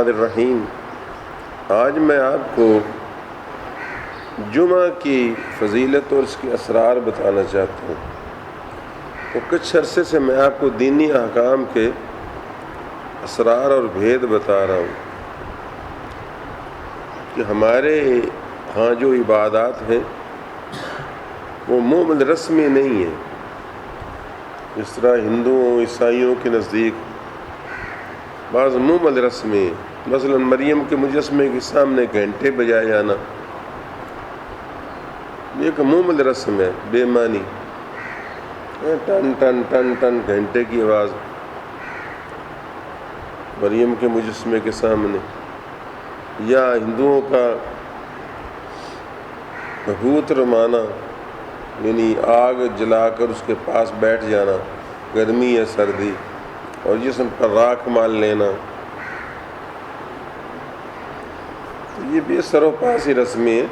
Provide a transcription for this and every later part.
الرحیم۔ آج میں آپ کو جمعہ کی فضیلت اور اس کے اسرار بتانا چاہتا ہوں۔ تو کچھ عرصے سے میں آپ کو دینی احکام کے اسرار اور بھید بتا رہا ہوں کہ ہمارے ہاں جو عبادات ہیں وہ معمول رسمی نہیں ہیں۔ اس طرح ہندوؤں عیسائیوں کے نزدیک بعض معمول رسمی ہیں، مثلا مریم کے مجسمے کے سامنے گھنٹے بجائے جانا، یہ ایک معمول رسم ہے، بے معنی، ٹن ٹن ٹن ٹن گھنٹے کی آواز مریم کے مجسمے کے سامنے۔ یا ہندوؤں کا بھوت رمانا، یعنی آگ جلا کر اس کے پاس بیٹھ جانا، گرمی یا سردی، اور جسم پر راکھ مال لینا، تو یہ بے سر و پا سی رسمیں ہیں۔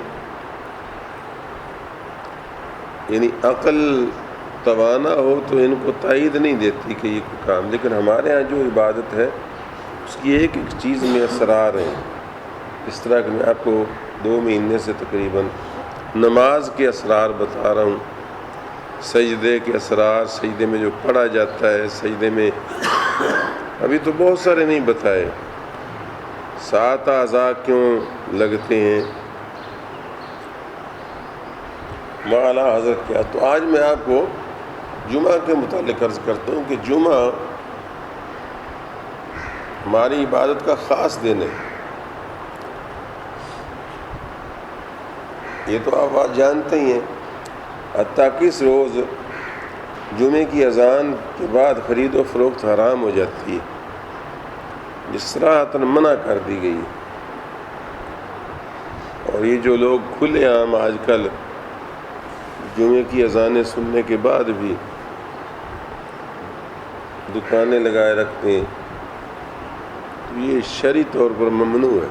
یعنی عقل توانا ہو تو ان کو تائید نہیں دیتی کہ یہ کوئی کام، لیکن ہمارے ہاں جو عبادت ہے اس کی ایک ایک چیز میں اسرار ہیں۔ اس طرح کہ میں آپ کو 2 مہینے سے تقریباً نماز کے اسرار بتا رہا ہوں، سجدے کے اسرار، سجدے میں جو پڑھا جاتا ہے، سجدے میں ابھی تو بہت سارے نہیں بتائے، 7 اعضاء کیوں لگتے ہیں، معالی حضرت کیا۔ تو آج میں آپ کو جمعہ کے متعلق عرض کرتا ہوں کہ جمعہ ہماری عبادت کا خاص دن ہے۔ یہ تو آپ آج جانتے ہی ہیں، حتیٰ کہ اس روز جمعے کی اذان کے بعد خرید و فروخت حرام ہو جاتی ہے، جس صراحتاً منع کر دی گئی ہے۔ اور یہ جو لوگ کھلے عام آج کل جمعے کی اذانیں سننے کے بعد بھی دکانیں لگائے رکھتے ہیں، تو یہ شرعی طور پر ممنوع ہے۔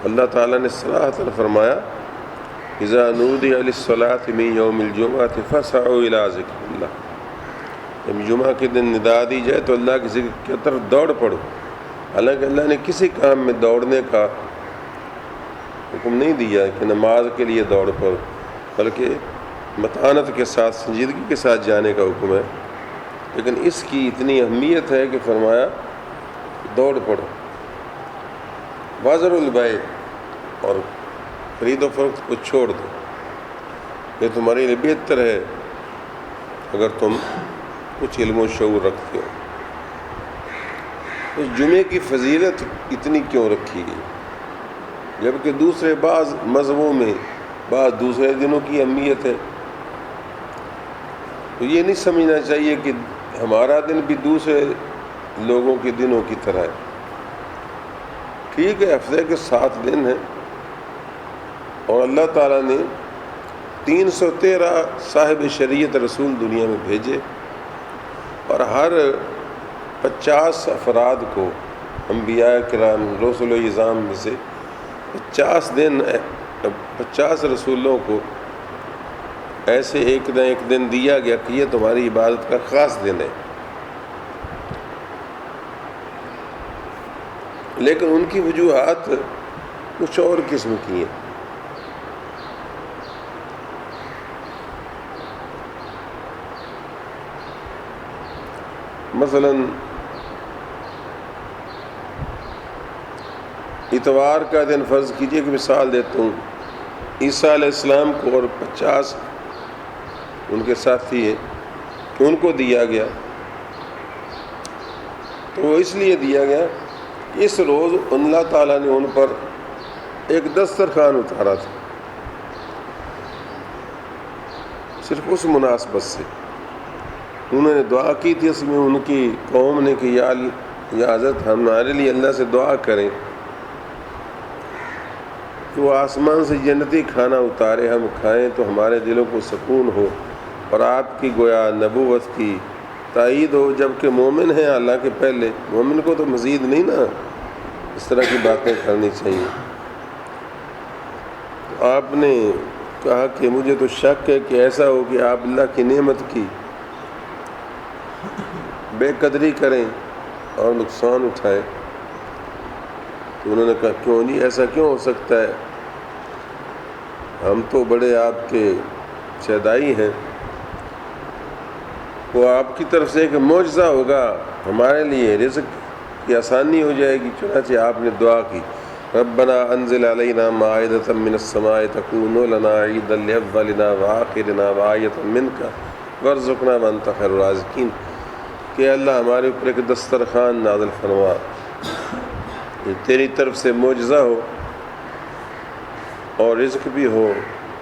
اللہ تعالیٰ نے صراحتاً فرمایا اذا نودی للصلاۃ من یوم الجمعۃ فاسعوا الی ذکر اللہ، جب جمعہ کے دن ندا دی جائے تو اللہ کی ذکر کی طرف دوڑ پڑو۔ حالانکہ اللہ نے کسی کام میں دوڑنے کا حکم نہیں دیا کہ نماز کے لیے دوڑ پڑو، بلکہ متانت کے ساتھ، سنجیدگی کے ساتھ جانے کا حکم ہے، لیکن اس کی اتنی اہمیت ہے کہ فرمایا دوڑ پڑو۔ بازر البیع، اور خرید و فروخت کو چھوڑ دو، یہ تمہارے لیے بہتر ہے اگر تم کچھ علم و شعور رکھتے ہو۔ اس جمعے کی فضیلت اتنی کیوں رکھی گئی، جبکہ دوسرے بعض مذہبوں میں بعض دوسرے دنوں کی اہمیت ہے؟ تو یہ نہیں سمجھنا چاہیے کہ ہمارا دن بھی دوسرے لوگوں کے دنوں کی طرح ہے۔ ٹھیک ہے، ہفتے کے 7 دن ہیں، اور اللہ تعالیٰ نے 313 صاحب شریعت رسول دنیا میں بھیجے، اور ہر 50 افراد کو، انبیاء کرام، رسل و اعظام میں سے 50 رسولوں کو ایسے ایک نہ ایک دن دیا گیا کہ یہ تمہاری عبادت کا خاص دن ہے۔ لیکن ان کی وجوہات کچھ اور قسم کی ہیں۔ مثلا اتوار کا دن، فرض کیجئے کہ مثال دیتا ہوں، عیسیٰ علیہ السلام کو اور 50 ان کے ساتھی ہیں کہ ان کو دیا گیا، تو وہ اس لیے دیا گیا کہ اس روز اللہ تعالیٰ نے ان پر ایک دسترخوان اتارا تھا، صرف اس مناسبت سے انہوں نے دعا کی تھی، اس میں ان کی قوم نے کہ یا حضرت ہمارے لیے اللہ سے دعا کریں کہ وہ آسمان سے جنتی کھانا اتارے، ہم کھائیں تو ہمارے دلوں کو سکون ہو، اور آپ کی گویا نبوت کی تائید ہو، جبکہ مومن ہیں اللہ کے پہلے، مومن کو تو مزید نہیں نا اس طرح کی باتیں کرنی چاہیے۔ تو آپ نے کہا کہ مجھے تو شک ہے کہ ایسا ہو کہ آپ اللہ کی نعمت کی بے قدری کریں اور نقصان اٹھائیں۔ انہوں نے کہا کیوں نہیں، ایسا کیوں ہو سکتا ہے، ہم تو بڑے آپ کے شہدائی ہیں، وہ آپ کی طرف سے ایک معجزہ ہوگا، ہمارے لیے رزق کی آسانی ہو جائے گی۔ چنانچہ آپ نے دعا کی، ربنا انزل علینا مائدۃ من السماء تکون لنا عیدا لاولنا وآخرنا وآیۃ منک وارزقنا وانت خیر الرازقین، کہ اللہ ہمارے اوپر ایک دسترخوان نازل فرما، یہ تیری طرف سے معجزہ ہو اور رزق بھی ہو،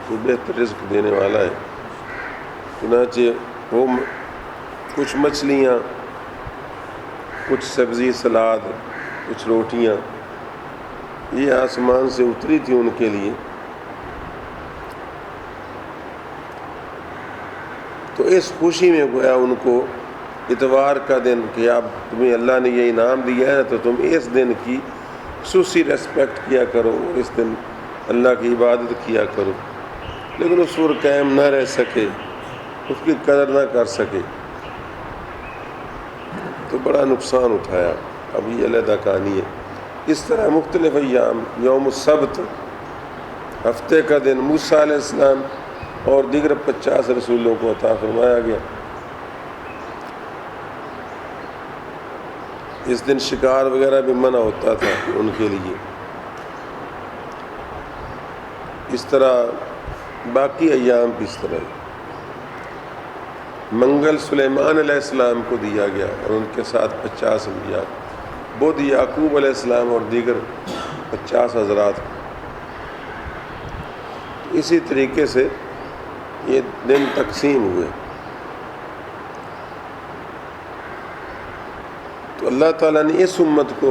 تو بہتر رزق دینے والا ہے۔ چنانچہ وہ کچھ مچھلیاں، کچھ سبزی سلاد، کچھ روٹیاں یہ آسمان سے اتری تھی ان کے لیے۔ تو اس خوشی میں گویا ان کو اتوار کا دن کہ اب تمہیں اللہ نے یہ انعام دیا ہے تو تم اس دن کی خصوصی ریسپیکٹ کیا کرو اور اس دن اللہ کی عبادت کیا کرو، لیکن اس پر قائم نہ رہ سکے، اس کی قدر نہ کر سکے تو بڑا نقصان اٹھایا۔ اب یہ علیحدہ کہانی ہے۔ اس طرح مختلف ایام، یوم السبت ہفتے کا دن موسیٰ علیہ السلام اور دیگر 50 رسولوں کو عطا فرمایا گیا۔ اس دن شکار وغیرہ بھی منع ہوتا تھا ان کے لیے۔ اس طرح باقی ایام بھی اس طرح ہے۔ منگل سلیمان علیہ السلام کو دیا گیا اور ان کے ساتھ 50 انبیاء، بدھ یعقوب علیہ السلام اور دیگر 50 حضرات کو۔ اسی طریقے سے یہ دن تقسیم ہوئے۔ تو اللہ تعالیٰ نے اس امت کو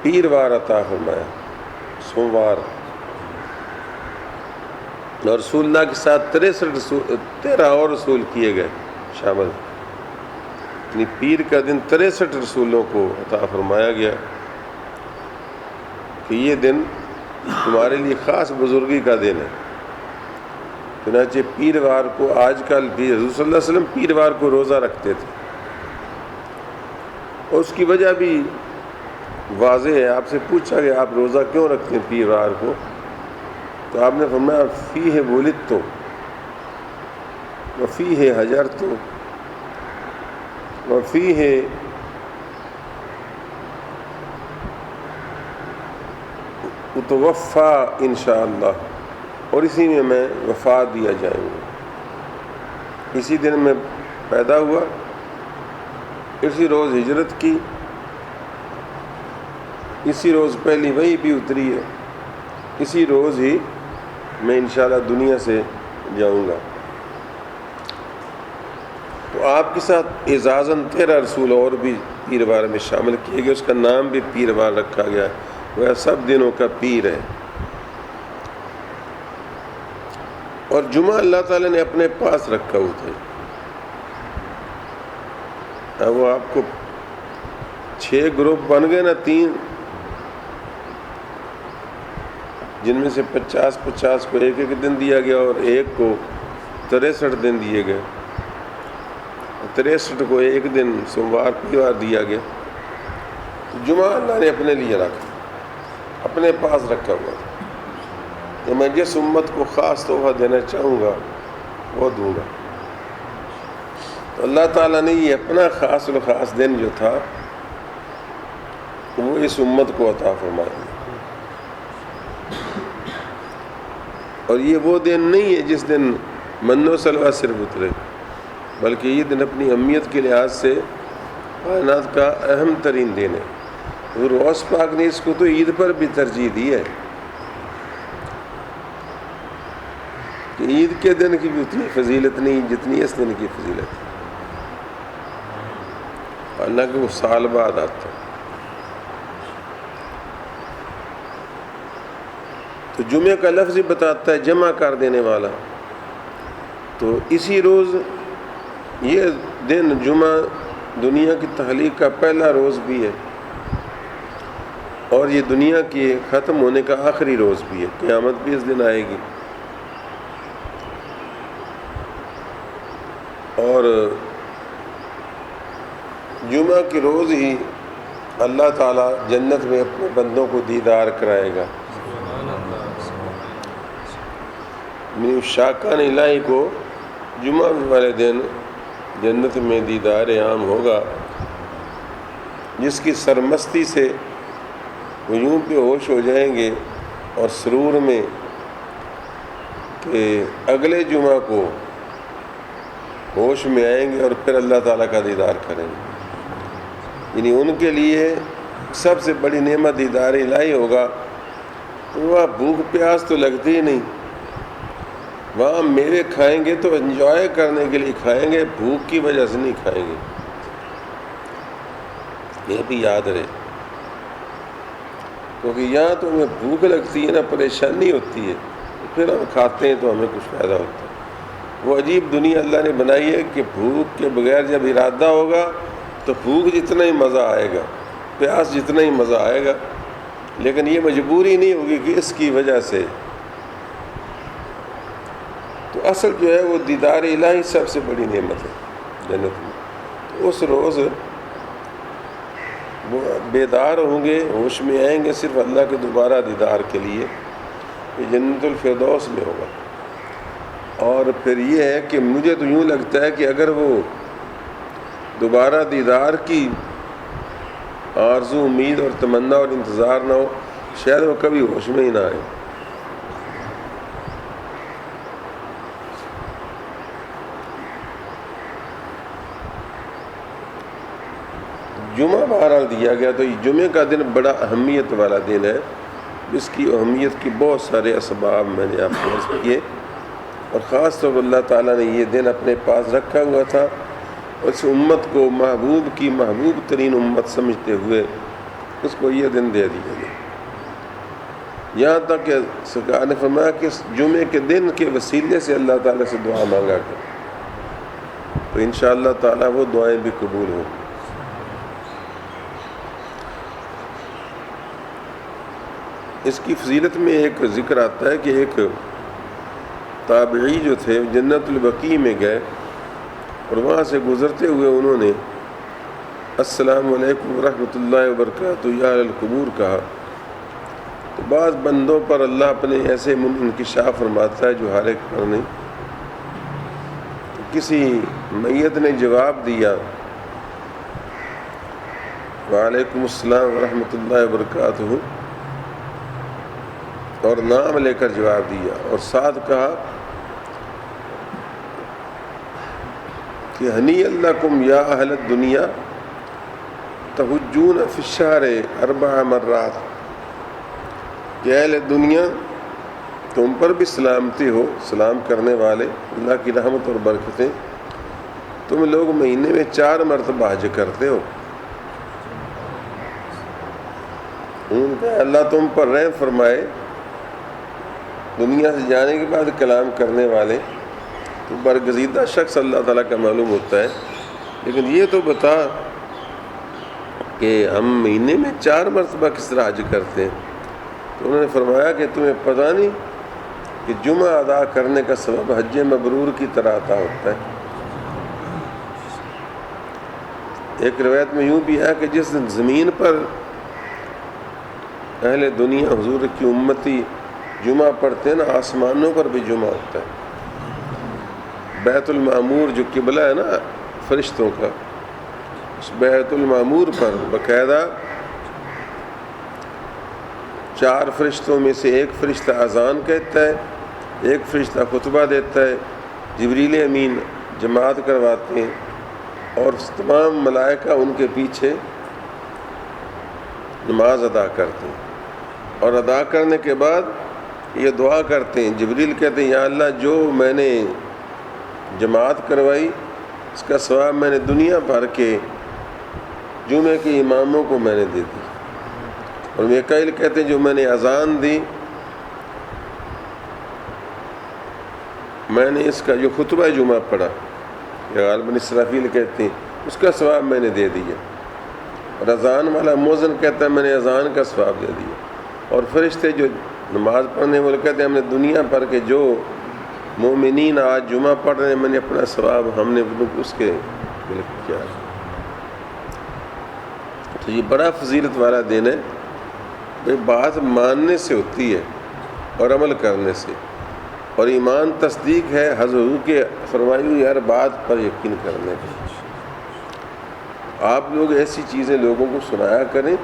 پیروار عطا فرمایا، سوموار، اور رسول اللہ کے ساتھ 13 اور رسول کیے گئے شامل، یعنی پیر کا دن 63 رسولوں کو عطا فرمایا گیا کہ یہ دن تمہارے لیے خاص بزرگی کا دن ہے۔ چنانچہ پیروار کو آج کل بھی حضور صلی اللہ علیہ وسلم پیروار کو روزہ رکھتے تھے، اور اس کی وجہ بھی واضح ہے۔ آپ سے پوچھا کہ آپ روزہ کیوں رکھتے ہیں پیروار کو، تو آپ نے فرمایا فیہ ولدت وفیہ ہجرت وفیہ اتوفا انشاءاللہ، اور اسی میں میں وفات دیا جائیں گا۔ اسی دن میں پیدا ہوا، اسی روز ہجرت کی، اسی روز پہلی وحی بھی اتری ہے، اسی روز ہی میں انشاءاللہ دنیا سے جاؤں گا۔ تو آپ کے ساتھ اعزازاً 13 رسول اور بھی پیروار میں شامل کیے گئے، اس کا نام بھی پیروار رکھا گیا، وہ سب دنوں کا پیر ہے۔ اور جمعہ اللہ تعالیٰ نے اپنے پاس رکھا ہوا تھا۔ اب وہ آپ کو 6 گروپ بن گئے نا، 3 جن میں سے 50 کو ایک دن دیا گیا اور ایک کو 63 دن دیے گئے، 63 کو ایک دن سوموار پیروار دیا گیا۔ جمعہ اللہ نے اپنے لیے رکھا، اپنے پاس رکھا ہوا تھا کہ میں جس امت کو خاص تحفہ دینا چاہوں گا وہ دوں گا۔ تو اللہ تعالیٰ نے یہ اپنا خاص الخاص دن جو تھا وہ اس امت کو عطا فرمایا، اور یہ وہ دن نہیں ہے جس دن من و سلوہ صرف اترے، بلکہ یہ دن اپنی اہمیت کے لحاظ سے کائنات کا اہم ترین دن ہے۔ حضور غوث پاک نے اس کو تو عید پر بھی ترجیح دی ہے کہ عید کے دن کی بھی اتنی فضیلت نہیں جتنی اس دن کی فضیلت ہے، حالانکہ وہ سال بعد آتا ہے۔ تو جمعہ کا لفظ ہی بتاتا ہے جمع کر دینے والا، تو اسی روز یہ دن جمعہ دنیا کی تخلیق کا پہلا روز بھی ہے، اور یہ دنیا کے ختم ہونے کا آخری روز بھی ہے، قیامت بھی اس دن آئے گی۔ اور جمعہ کے روز ہی اللہ تعالیٰ جنت میں اپنے بندوں کو دیدار کرائے گا۔ شاکان الہی کو جمعہ والے دن جنت میں دیدار عام ہوگا، جس کی سرمستی سے وہ یوں پہ ہوش ہو جائیں گے اور سرور میں کہ اگلے جمعہ کو ہوش میں آئیں گے اور پھر اللہ تعالیٰ کا دیدار کریں گے۔ یعنی ان کے لیے سب سے بڑی نعمت دیدار الہی ہوگا۔ وہاں بھوک پیاس تو لگتی ہی نہیں، وہاں میوے کھائیں گے تو انجوائے کرنے کے لیے کھائیں گے، بھوک کی وجہ سے نہیں کھائیں گے، یہ بھی یاد رہے، کیونکہ یہاں تو ہمیں بھوک لگتی ہے نا، پریشانی ہوتی ہے، پھر ہم کھاتے ہیں تو ہمیں کچھ فائدہ ہوتا ہے۔ وہ عجیب دنیا اللہ نے بنائی ہے کہ بھوک کے بغیر جب ارادہ ہوگا تو بھوک جتنا ہی مزہ آئے گا، پیاس جتنا ہی مزہ آئے گا، لیکن یہ مجبوری نہیں ہوگی کہ اس کی وجہ سے۔ تو اصل جو ہے وہ دیدار الہی سب سے بڑی نعمت ہے جنت میں۔ اس روز وہ بیدار ہوں گے، ہوش میں آئیں گے صرف اللہ کے دوبارہ دیدار کے لیے، یہ جنت الفردوس میں ہوگا۔ اور پھر یہ ہے کہ مجھے تو یوں لگتا ہے کہ اگر وہ دوبارہ دیدار کی آرزو، امید اور تمنا اور انتظار نہ ہو، شاید وہ کبھی ہوش میں ہی نہ آئے۔ جمعہ بہرحال دیا گیا، تو یہ جمعے کا دن بڑا اہمیت والا دن ہے، جس کی اہمیت کی بہت سارے اسباب میں نے آپ کو عرض کیے، اور خاص طور پر اللہ تعالیٰ نے یہ دن اپنے پاس رکھا ہوا تھا، اس امت کو محبوب کی محبوب ترین امت سمجھتے ہوئے اس کو یہ دن دے دیا گیا۔ یہاں تک کہ سرکار نے فرمایا کہ اس جمعے کے دن کے وسیلے سے اللہ تعالیٰ سے دعا مانگا کر، تو انشاءاللہ تعالیٰ وہ دعائیں بھی قبول ہوں۔ اس کی فضیلت میں ایک ذکر آتا ہے کہ ایک تابعی جو تھے جنت البقیع میں گئے، اور وہاں سے گزرتے ہوئے انہوں نے السلام علیکم ورحمۃ اللہ وبرکاتہ یا اہل القبور کہا، تو بعض بندوں پر اللہ اپنے ایسے انکشاف فرماتا ہے جو ہر ایک پر نہیں۔ کسی میت نے جواب دیا وعلیکم السلام ورحمۃ اللہ وبرکاتہ، اور نام لے کر جواب دیا، اور ساتھ کہا کہ ہنی لکم یا اہل الدنیا تحجون فی الشہر 4 مرات، کہ اہل دنیا تم پر بھی سلامتی ہو، سلام کرنے والے، اللہ کی رحمت اور برکتیں، تم لوگ مہینے میں 4 مرتبہ حج کرتے ہو۔ ان کا اللہ تم پر رحم فرمائے، دنیا سے جانے کے بعد کلام کرنے والے تو برگزیدہ شخص اللہ تعالیٰ کا معلوم ہوتا ہے، لیکن یہ تو بتا کہ ہم مہینے میں 4 مرتبہ کس طرح حج کرتے ہیں؟ تو انہوں نے فرمایا کہ تمہیں پتہ نہیں کہ جمعہ ادا کرنے کا سبب حج مبرور کی طرح عطا ہوتا ہے۔ ایک روایت میں یوں بھی ہے کہ جس دن زمین پر اہل دنیا حضور کی امتی جمعہ پڑھتے ہیں نا، آسمانوں پر بھی جمعہ ہوتا ہے۔ بیت المعمور جو قبلہ ہے نا فرشتوں کا، اس بیت المعمور پر باقاعدہ 4 فرشتوں میں سے ایک فرشتہ اذان کہتا ہے، ایک فرشتہ خطبہ دیتا ہے، جبریل امین جماعت کرواتے ہیں، اور تمام ملائکہ ان کے پیچھے نماز ادا کرتے ہیں، اور ادا کرنے کے بعد یہ دعا کرتے ہیں۔ جبریل کہتے ہیں یا اللہ جو میں نے جماعت کروائی اس کا ثواب میں نے دنیا بھر کے جمعے کے اماموں کو میں نے دے دی، اور میکائیل کہتے ہیں جو میں نے اذان دی، میں نے اس کا جو خطبہ جمعہ پڑھا، یا غالباً اسرافیل کہتے ہیں اس کا ثواب میں نے دے دیا، اور اذان والا مؤذن کہتا ہے میں نے اذان کا ثواب دے دیا، اور فرشتے جو نماز پڑھنے والے کہتے ہیں ہم نے دنیا بھر کے جو مومنین آج جمعہ پڑھ رہے ہیں میں نے اپنا ثواب ہم نے اس کے کیا۔ تو یہ بڑا فضیلت والا دن ہے. بھائی بات ماننے سے ہوتی ہے اور عمل کرنے سے، اور ایمان تصدیق ہے حضور کے فرمائی ہوئی ہر بات پر یقین کرنے کی. آپ لوگ ایسی چیزیں لوگوں کو سنایا کریں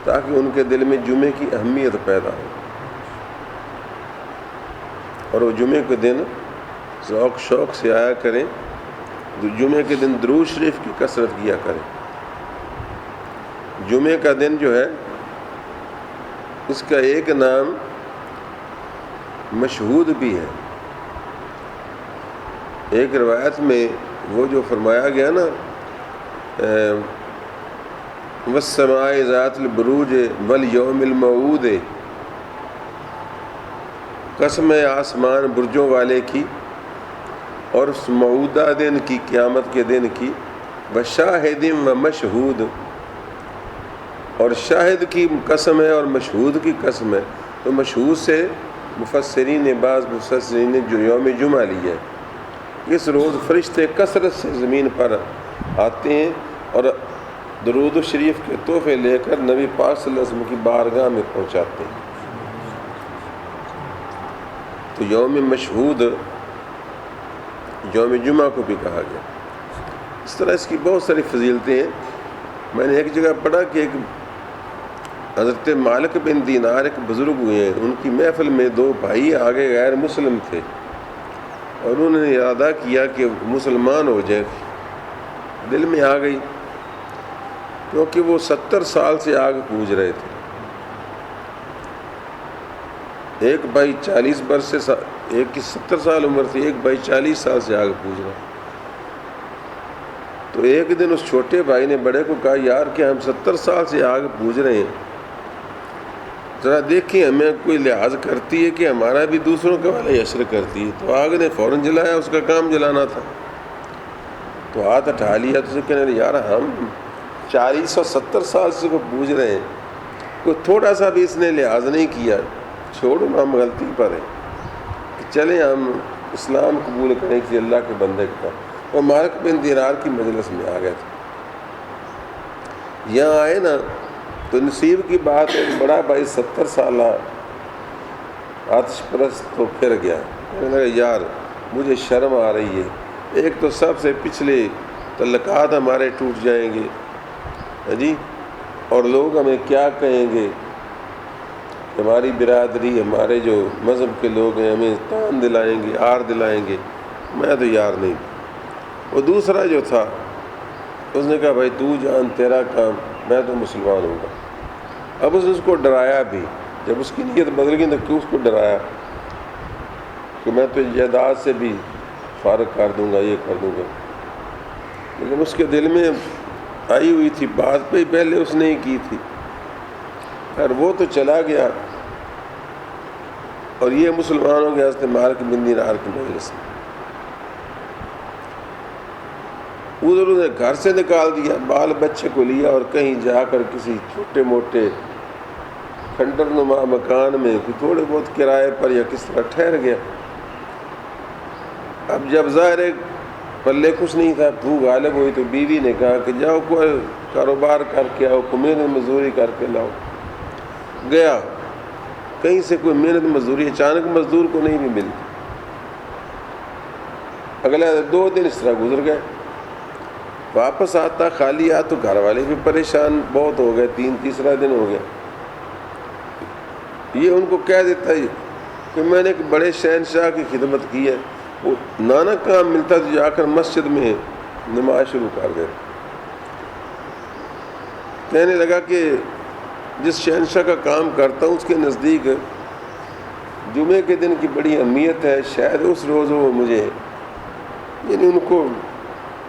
تاکہ ان کے دل میں جمعے کی اہمیت پیدا ہو، اور وہ جمعے کے دن ذوق شوق سے آیا کریں. جمعے کے دن درود شریف کی کثرت کیا کریں. جمعے کا دن جو ہے اس کا ایک نام مشہود بھی ہے. ایک روایت میں وہ جو فرمایا گیا نا والسماء ذات البروج والیوم الموعود، قسم ہے آسمان برجوں والے کی اور اس موعودہ دن کی، قیامت کے دن کی، وشاہد و مشہود، اور شاہد کی قسم ہے اور مشہود کی قسم ہے. تو مشہود سے مفسرین بعض مفسرین نے جو یوم جمعہ لیا ہے. اس روز فرشتے کثرت سے زمین پر آتے ہیں اور درود و شریف کے تحفے لے کر نبی پاک صلی اللہ علیہ وسلم کی بارگاہ میں پہنچاتے ہیں. تو یوم مشہود یوم جمعہ کو بھی کہا گیا. اس طرح اس کی بہت ساری فضیلتیں ہیں. میں نے ایک جگہ پڑھا کہ ایک حضرت مالک بن دینار ایک بزرگ ہوئے ہیں، ان کی محفل میں دو بھائی آگے غیر مسلم تھے اور انہوں نے ارادہ کیا کہ مسلمان ہو جائیں. دل میں آ گئی کیونکہ وہ 70 سال سے آگ پوج رہے تھے. ایک بھائی 40 برس سے، ایک کی 70 سال عمر تھی، ایک بھائی 40 سال سے آگ پوج رہا. تو ایک دن اس چھوٹے بھائی نے بڑے کو کہا یار کہ ہم 70 سال سے آگ پوج رہے ہیں، ذرا دیکھیں ہمیں کوئی لحاظ کرتی ہے کہ ہمارا بھی دوسروں کا والا اثر کرتی ہے. تو آگ نے فوراً جلایا، اس کا کام جلانا تھا. تو ہاتھ اٹھا لیا تو اسے کہنے لگے یار ہم 40 اور 70 سال سے کو پوج رہے ہیں، کوئی تھوڑا سا بھی اس نے لحاظ نہیں کیا، چھوڑو ہم غلطی پر ہیں، چلیں ہم اسلام قبول کریں کہ اللہ کے بندے کا. وہ مالک بن دینار کی مجلس میں آ گئے تھے. یہاں آئے نا تو نصیب کی بات ہے کہ بڑا بھائی 70 سالہ آتش پرست تو پھر گیا. کہنے لگا یار مجھے شرم آ رہی ہے، ایک تو سب سے پچھلے تعلقات ہمارے ٹوٹ جائیں گے جی، اور لوگ ہمیں کیا کہیں گے، ہماری برادری ہمارے جو مذہب کے لوگ ہیں ہمیں تان دلائیں گے، آر دلائیں گے. میں تو یار نہیں. وہ دوسرا جو تھا اس نے کہا بھائی تو جان تیرا کام، میں تو مسلمان ہوں گا. اب اس کو ڈرایا بھی، جب اس کی نیت بدل گئی تو کیوں اس کو ڈرایا کہ میں تو جائیداد سے بھی فارغ کر دوں گا، یہ کر دوں گا. لیکن اس کے دل میں آئی ہوئی تھی بات پہ پہلے اس نے ہی کی تھی. اور وہ تو چلا گیا اور یہ مسلمانوں کے حضرت مالک بن دینار کی مجلس میں ادھر انہیں گھر سے نکال دیا، بال بچے کو لیا اور کہیں جا کر کسی چھوٹے موٹے کھنڈر نما مکان میں تھوڑے بہت کرائے پر یا کس طرح ٹھہر گیا. اب جب ظاہر پلے کچھ نہیں تھا، بھوک غالب ہوئی تو بیوی نے کہا کہ جاؤ کوئی کاروبار کر کے آؤ، کوئی محنت مزدوری کر کے لاؤ. گیا کہیں سے کوئی محنت مزدوری، اچانک مزدور کو نہیں بھی ملتی. اگلا 2 دن اس طرح گزر گئے. واپس آتا خالی تو گھر والے بھی پریشان بہت ہو گئے. تیسرا دن ہو گیا. یہ ان کو کہہ دیتا ہے کہ میں نے ایک بڑے شہنشاہ کی خدمت کی ہے، وہ نانا کام ملتا تو جا کر مسجد میں نماز شروع کر دے. کہنے لگا کہ جس شہنشاہ کا کام کرتا ہوں اس کے نزدیک جمعے کے دن کی بڑی اہمیت ہے، شاید اس روز وہ مجھے، یعنی ان کو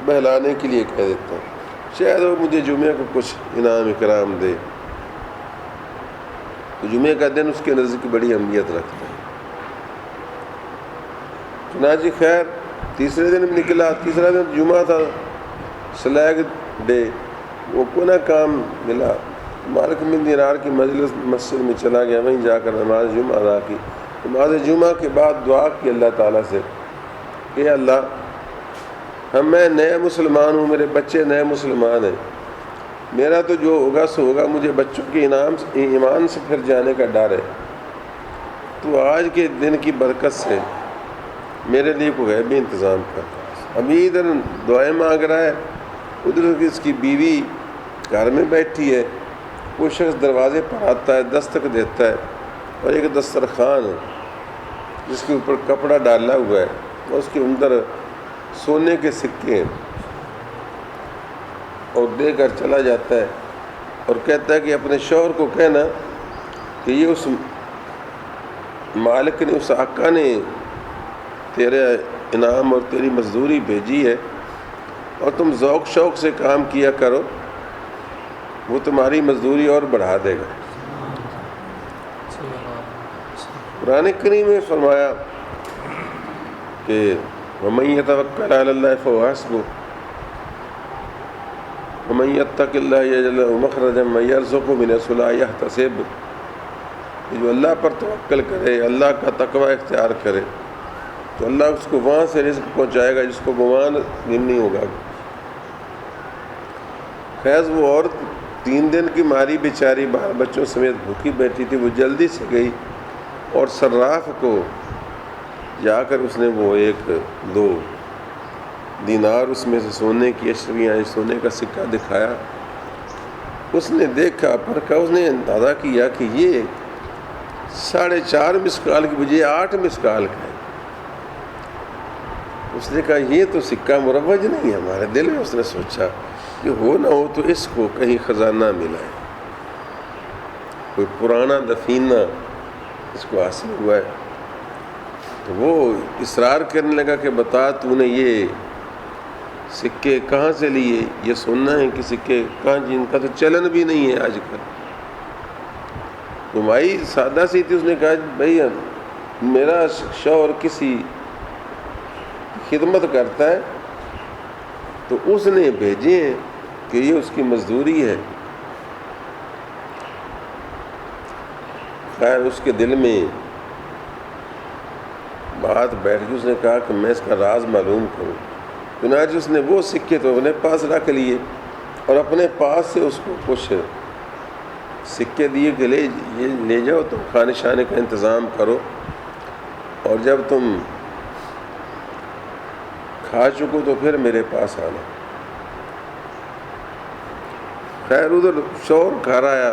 بہلانے کے لیے کہہ دیتا ہوں، شاید وہ مجھے جمعے کو کچھ انعام اکرام دے. تو جمعے کا دن اس کے نزدیک بڑی اہمیت رکھتا ہے. چنانچہ خیر تیسرے دن نکلا. تیسرا دن جمعہ تھا، سلیگ ڈے. وہ کونا کام ملا، مالک بن دینار کی مجلس مسجد میں چلا گیا، وہیں جا کر نماز جمعہ ادا کی. نماز جمعہ کے بعد دعا کی اللہ تعالیٰ سے کہ اللہ میں نئے مسلمان ہوں، میرے بچے نئے مسلمان ہیں، میرا تو جو ہوگا سو ہوگا، مجھے بچوں کے ایمان سے پھر جانے کا ڈر ہے، تو آج کے دن کی برکت سے میرے لیے کوئی ہے بھی انتظام کر۔ ابھی ادھر دعائیں مانگ رہا ہے، ادھر اس کی بیوی گھر میں بیٹھی ہے، کوئی شخص دروازے پر آتا ہے، دستک دیتا ہے، اور ایک دسترخوان ہے جس کے اوپر کپڑا ڈالا ہوا ہے اور اس کے اندر سونے کے سکے ہیں، اور دے کر چلا جاتا ہے اور کہتا ہے کہ اپنے شوہر کو کہنا کہ یہ اس مالک نے، اس آقا نے تیرے انعام اور تیری مزدوری بھیجی ہے، اور تم ذوق شوق سے کام کیا کرو، وہ تمہاری مزدوری اور بڑھا دے گا۔ قرآن کریم میں فرمایا کہ وَمَن يَتَوَكَّلْ عَلَى اللَّهِ فَهُوَ حَسْبُهُ وَمَن يَتَّقِ اللَّهَ يَجْعَل لَّهُ مَخْرَجًا وَيَرْزُقْهُ مِنْ حَيْثُ لَا يَحْتَسِبُ، جو اللہ پر توکل کرے، اللہ کا تقوی اختیار کرے، تو اللہ اس کو وہاں سے رزق پہنچائے گا جس کو گمان بھی نہیں ہوگا۔ خیز وہ عورت 3 دن کی ماری بیچاری بال بچوں سمیت بھوکی بیٹھی تھی، وہ جلدی سے گئی اور صراف کو جا کر اس نے وہ 1-2 دینار اس میں سے سونے کی اشریاں، سونے کا سکہ دکھایا۔ اس نے دیکھا، پرکھا، اس نے اندازہ کیا کہ یہ 4.5 مسکال کی بجائے 8 مسکال کا ہے۔ اس نے کہا یہ تو سکہ مروج نہیں ہے۔ ہمارے دل میں اس نے سوچا کہ ہو نہ ہو تو اس کو کہیں خزانہ ملا ہے، کوئی پرانا دفینہ اس کو حاصل ہوا ہے۔ تو وہ اصرار کرنے لگا کہ بتا تو نے یہ سکے کہاں سے لیے؟ یہ سننا ہے کہ سکے کہاں، جن کا تو چلن بھی نہیں ہے آج کل۔ تو مائی سادہ سی تھی، اس نے کہا بھائی میرا شوہر کسی خدمت کرتا ہے تو اس نے بھیجے ہیں کہ یہ اس کی مزدوری ہے۔ خیر اس کے دل میں بات بیٹھ گئی، اس نے کہا کہ میں اس کا راز معلوم کروں۔ چنانچہ اس نے وہ سکے تو اپنے پاس رکھ لیے اور اپنے پاس سے اس کو کچھ سکے دیے کہ لے جاؤ، تم کھانے شانے کا انتظام کرو، اور جب تم کھا چکو تو پھر میرے پاس آنا۔ خیر ادھر شوہر گھر آیا،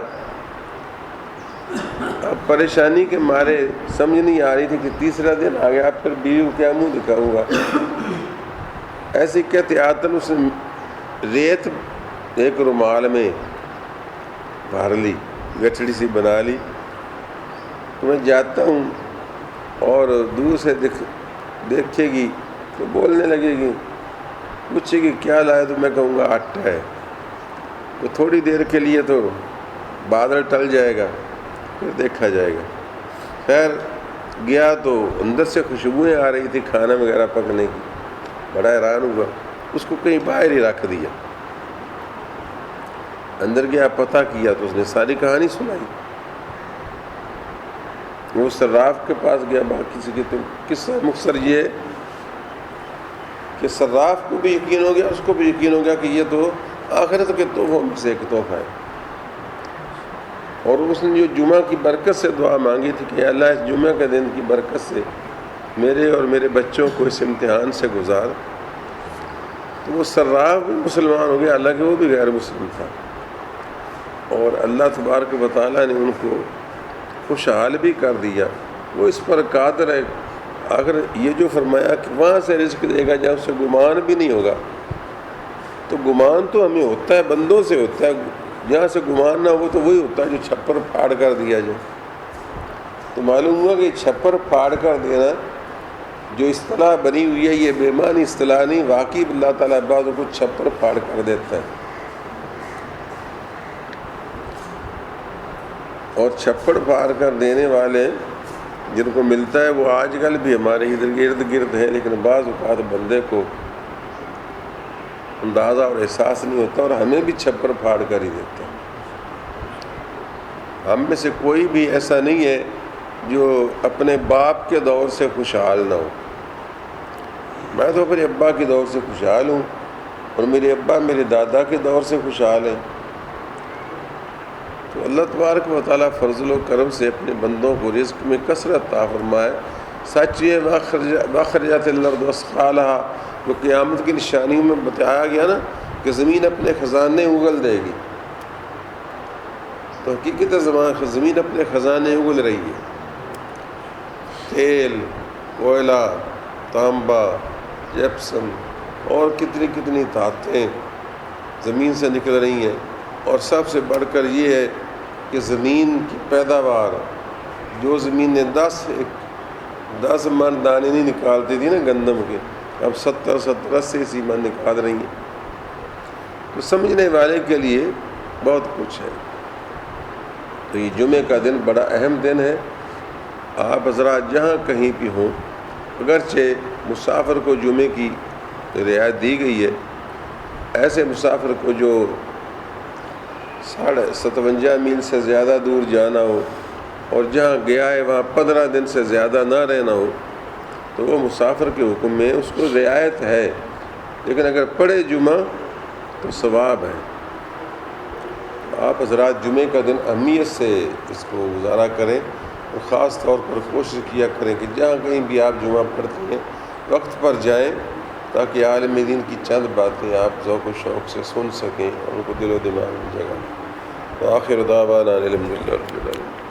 اب پریشانی کے مارے سمجھ نہیں آ رہی تھی کہ تیسرا دن آ گیا، پھر بیوی کو کیا منہ دکھاؤں گا۔ ایسی احتیاطاً اس نے ریت ایک رومال میں بھر لی، گٹھڑی سی بنا لی، تو میں جاتا ہوں اور دور سے دیکھے گی تو بولنے لگے گی، پوچھے گی کیا لایا تو میں کہوں گا آٹا ہے، تو تھوڑی دیر کے لیے تو بادل ٹل جائے گا، پھر دیکھا جائے گا۔ خیر گیا تو اندر سے خوشبوئیں آ رہی تھی کھانا وغیرہ پکنے کی، بڑا حیران ہوا، اس کو کہیں باہر ہی رکھ دیا۔ اندر گیا پتہ کیا تو اس نے ساری کہانی سنائی۔ وہ صراف کے پاس گیا، باقی سے کہ تو قصہ مختصر یہ ہے کہ صراف کو بھی یقین ہو گیا، اس کو بھی یقین ہو گیا کہ یہ تو آخرت کے تحفوں میں سے ایک تحفہ ہے، اور اس نے جو جمعہ کی برکت سے دعا مانگی تھی کہ اللہ اس جمعہ کے دن کی برکت سے میرے اور میرے بچوں کو اس امتحان سے گزار، تو وہ صراف بھی مسلمان ہو گیا، حالانکہ وہ بھی غیر مسلم تھا، اور اللہ تبارک و تعالیٰ نے ان کو خوشحال بھی کر دیا۔ وہ اس پر قادر ہے، اگر یہ جو فرمایا کہ وہاں سے رزق دے گا جہاں سے گمان بھی نہیں ہوگا، تو گمان تو ہمیں ہوتا ہے، بندوں سے ہوتا ہے، جہاں سے گمان نہ ہو تو وہی ہوتا ہے جو چھپر پھاڑ کر دیا جائے۔ تو معلوم ہوا کہ چھپر پھاڑ کر دینا جو اصطلاح بنی ہوئی ہے یہ بے معنی اصطلاح نہیں، واقعی اللہ تعالیٰ بعضوں کو چھپر پھاڑ کر دیتا ہے، اور چھپڑ پھاڑ کر دینے والے جن کو ملتا ہے وہ آج کل بھی ہمارے ارد گرد ہیں، لیکن بعض اوقات بندے کو اندازہ اور احساس نہیں ہوتا، اور ہمیں بھی چھپر پھاڑ کر ہی دیتا ہے۔ ہم میں سے کوئی بھی ایسا نہیں ہے جو اپنے باپ کے دور سے خوشحال نہ ہو۔ میں تو اپنے ابا کے دور سے خوشحال ہوں، اور میرے ابا میرے دادا کے دور سے خوشحال ہیں، اللہ تبارک و تعالیٰ فضل و کرم سے اپنے بندوں کو رزق میں کثرت عطا فرمائے۔ سچ یہ واخرجات الارض واسقالھا، جو قیامت کی نشانیوں میں بتایا گیا نا کہ زمین اپنے خزانے اگل دے گی، تو حقیقت زمین اپنے خزانے اگل رہی ہے۔ تیل، کوئلہ، تانبا، جپسم اور کتنی کتنی دھاتیں زمین سے نکل رہی ہیں، اور سب سے بڑھ کر یہ ہے کہ زمین کی پیداوار، جو زمین نے 10 من دانے نہیں نکالتی تھی نا گندم کے، اب 70-80 من نکال رہی ہیں۔ تو سمجھنے والے کے لیے بہت کچھ ہے۔ تو یہ جمعہ کا دن بڑا اہم دن ہے۔ آپ حضرات جہاں کہیں بھی ہوں، اگرچہ مسافر کو جمعے کی رعایت دی گئی ہے، ایسے مسافر کو جو 57 میل سے زیادہ دور جانا ہو اور جہاں گیا ہے وہاں 15 دن سے زیادہ نہ رہنا ہو، تو وہ مسافر کے حکم میں اس کو رعایت ہے، لیکن اگر پڑھے جمعہ تو ثواب ہے۔ آپ حضرات جمعے کا دن اہمیت سے اس کو گزارا کریں، اور خاص طور پر کوشش کیا کریں کہ جہاں کہیں بھی آپ جمعہ پڑھتے ہیں وقت پر جائیں، تاکہ عالم دین کی چند باتیں آپ ذوق و شوق سے سن سکیں اور ان کو دل و دماغ میں جگہ۔ وآخر دعوانا الحمدللہ رب العالمین۔